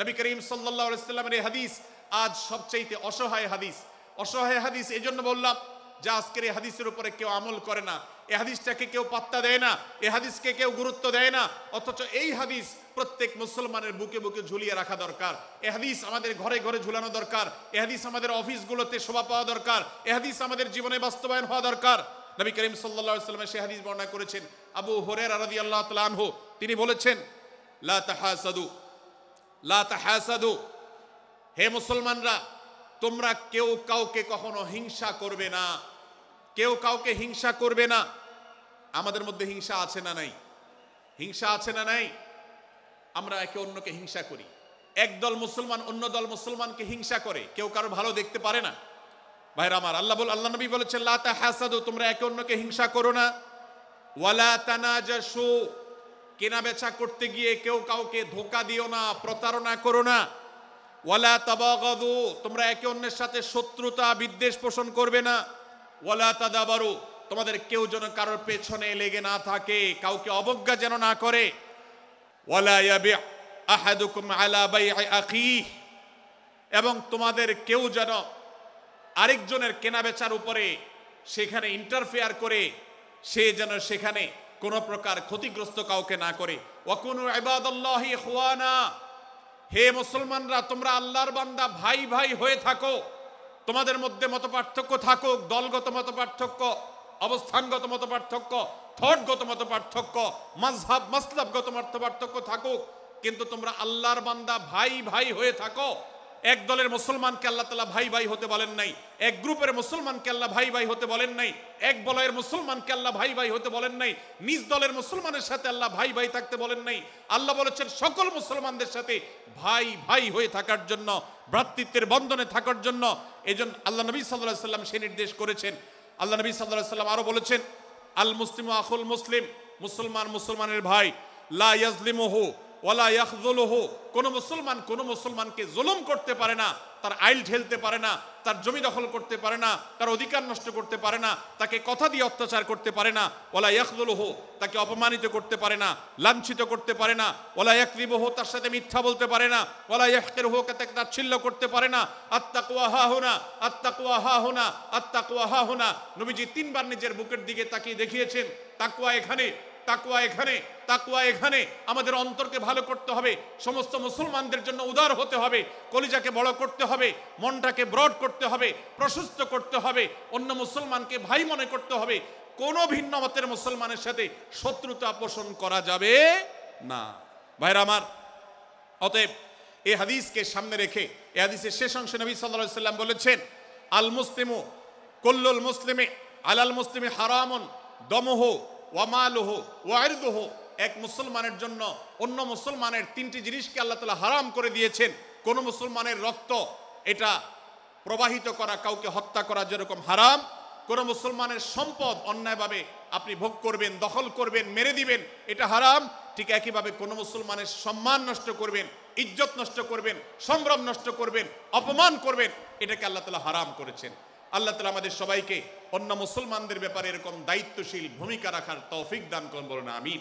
নবী করিম সাল্লাল্লাহু আলাইহি ওয়াসাল্লামের এই হাদিস আজ সবচেয়ে অসহায় হাদিস। অসহায় হাদিস এই জন্য বললাম যে আজকের এই হাদিসের উপরে কেউ আমল করে না, এই হাদিসটাকে কেউ পাত্তা দেয় না, এই হাদিসকে কেউ গুরুত্ব দেয় না। অথচ এই হাদিস প্রত্যেক মুসলমানের বুকে বুকে ঝুলিয়ে রাখা দরকার। এই হাদিস আমাদের ঘরে ঘরে ঝুলানো দরকার। এই হাদিস আমাদের অফিসগুলোতে শোভা পাওয়া দরকার। এই হাদিস আমাদের জীবনে বাস্তবায়ন হওয়া দরকার। নবী করিম সাল্লাল্লাহু আলাইহি ওয়াসাল্লাম সেই হাদিস বর্ণনা করেছেন। আবু হুরায়রা রাদিয়াল্লাহু তাআলা আনহু তিনি বলেছেন, লা তাহাসাদু, লা তাহাসাদু, হে মুসলমানরা তোমরা কেউ কাউকে কখনো হিংসা করবে না, কেউ কাউকে হিংসা করবে না। আমাদের মধ্যে হিংসা আছে না নাই? হিংসা আছে না নাই? আমরা একে অন্যকে হিংসা করি। একদল মুসলমান অন্য দল মুসলমানকে হিংসা করে, কেউ কারো ভালো দেখতে পারে না। ভাইরা আমার, আল্লাহ নবী বলেছেন, লা তাহাসাদু, তোমরা একে অন্যকে হিংসা করো না। ওয়ালা তানাজাসু, কেনা বেচা করতে গিয়ে কেউ কাউকে ধোঁকা দিও না, প্রতারণা করো না। ওয়ালা তাবাগাদু, তোমরা একে অন্যের সাথে শত্রুতা বিদ্বেষ পোষণ করবে না। ওয়ালা তাদাবারু, তোমাদের কেউ যেন কারোর পেছনে লেগে না থাকে, কাউকে অবজ্ঞা যেন না করে। ওয়ালা ইয়াবি আহাদুকুম আলা বাই'i আখিহি, এবং তোমাদের কেউ যেন আরেকজনের কেনাবেচার উপরে সেখানে ইন্টারফেয়ার করে সে যেন সেখানে কোনো প্রকার ক্ষতিগ্রস্ত কাউকে না করে। ওয়াকুনু ইবাদাল্লাহি ইখওয়ানা, হে মুসলমানরা তোমরা আল্লাহর বান্দা ভাই ভাই হয়ে থাকো। তোমাদের মধ্যে মতপার্থক্য থাকুক, দলগত মতপার্থক্য, অবস্থানগত মতপার্থক্য, থটগত মতপার্থক্য, মাযহাব মাসলাবগত মতপার্থক্য থাকুক, কিন্তু তোমরা আল্লাহর বান্দা ভাই ভাই হয়ে থাকো। এক দলের মুসলমানকে আল্লাহ তাআলা ভাই ভাই হতে বলেন নাই, এক গ্রুপের মুসলমানকে আল্লাহ ভাই ভাই হতে বলেন নাই, এক বলয়ের মুসলমানকে আল্লাহ ভাই ভাই হতে বলেন নাই, নিজ দলের মুসলমানের সাথে আল্লাহ ভাই ভাই থাকতে বলেন নাই। আল্লাহ বলেছেন সকল মুসলমানদের সাথে ভাই ভাই হয়ে থাকার জন্য, ভ্রাতৃত্বের বন্ধনে থাকার জন্য। এজন্য আল্লাহ নবী সাল্লাল্লাহু আলাইহি ওয়াসাল্লাম সে নির্দেশ করেছেন। আল্লাহ নবী সাল্লাল্লাহু আলাইহি ওয়াসাল্লাম আরো বলেছেন, আল মুসলিমু আখুল মুসলিম, মুসলমান মুসলমানের ভাই। লা ইয়াজলিমুহু ওয়ালা ইয়াখযুলুহু, কোন মুসলমান কোন মুসলমানকে জুলুম করতে পারে না, তার আইল ঠেলতে পারে না, তার জমি দখল করতে পারে না, তার অধিকার নষ্ট করতে পারে না, তাকে কথা দিয়ে অত্যাচার করতে পারে না। ওয়ালা ইয়াখযুলুহু, তাকে অপমানিত করতে পারে না, লাঞ্ছিত করতে পারে না। ওয়ালা ইয়াকযিবুহু, তার সাথে মিথ্যা বলতে পারে না। ওয়ালা ইয়াহকিরুহু, তাকে তাচ্ছিল্য করতে পারে না। আত্তাকওয়া হাহুনা, আত্তাকওয়া হাহুনা, আত্তাকওয়া হাহুনা। নবীজি তিনবার নিজের বুকের দিকে তাকিয়ে দেখিয়েছেন, তাকওয়া এখানে, তাকওয়া এখানে, তাকওয়া এখানে। আমাদের অন্তরকে ভালো করতে হবে, সমস্ত মুসলমানদের জন্য উদার হতে হবে, কলিজাকে বড় করতে হবে, মনটাকে ব্রড করতে হবে, প্রশস্ত করতে হবে, অন্য মুসলমানকে ভাই মনে করতে হবে। কোন ভিন্ন মতের মুসলমানের সাথে শত্রুতা পোষণ করা যাবে না। ভাইরা আমার, অতএব এই হাদিসকে সামনে রেখে এই হাদিসের শেষ অংশে নবী সাল্লাল্লাহু আলাইহি ওয়াসাল্লাম বলেছেন, আল মুসলিমু কুল্লুল মুসলিমি আলাল মুসলিমি হারামুন দমুহু ওয়া মালুহু ওয়া ইরদুহু। এক মুসলমানের জন্য অন্য মুসলমানের তিনটি জিনিসকে আল্লাহ তাআলা হারাম করে দিয়েছেন। কোন মুসলমানের রক্ত এটা প্রবাহিত করা, কাউকে হত্যা করা যেরকম হারাম, কোন মুসলমানের সম্পদ অন্যায়ভাবে আপনি ভোগ করবেন, দখল করবেন, মেরে দিবেন, এটা হারাম। ঠিক একইভাবে কোন মুসলমানের সম্মান নষ্ট করবেন, ইজ্জত নষ্ট করবেন, সম্ভ্রম নষ্ট করবেন, অপমান করবেন, এটাকে আল্লাহ তাআলা হারাম করেছেন। আল্লাহ তাআলা আমাদের সবাইকে অন্য মুসলমানদের ব্যাপারে এরকম দায়িত্বশীল ভূমিকা রাখার তৌফিক দান করুন, বলুন আমিন।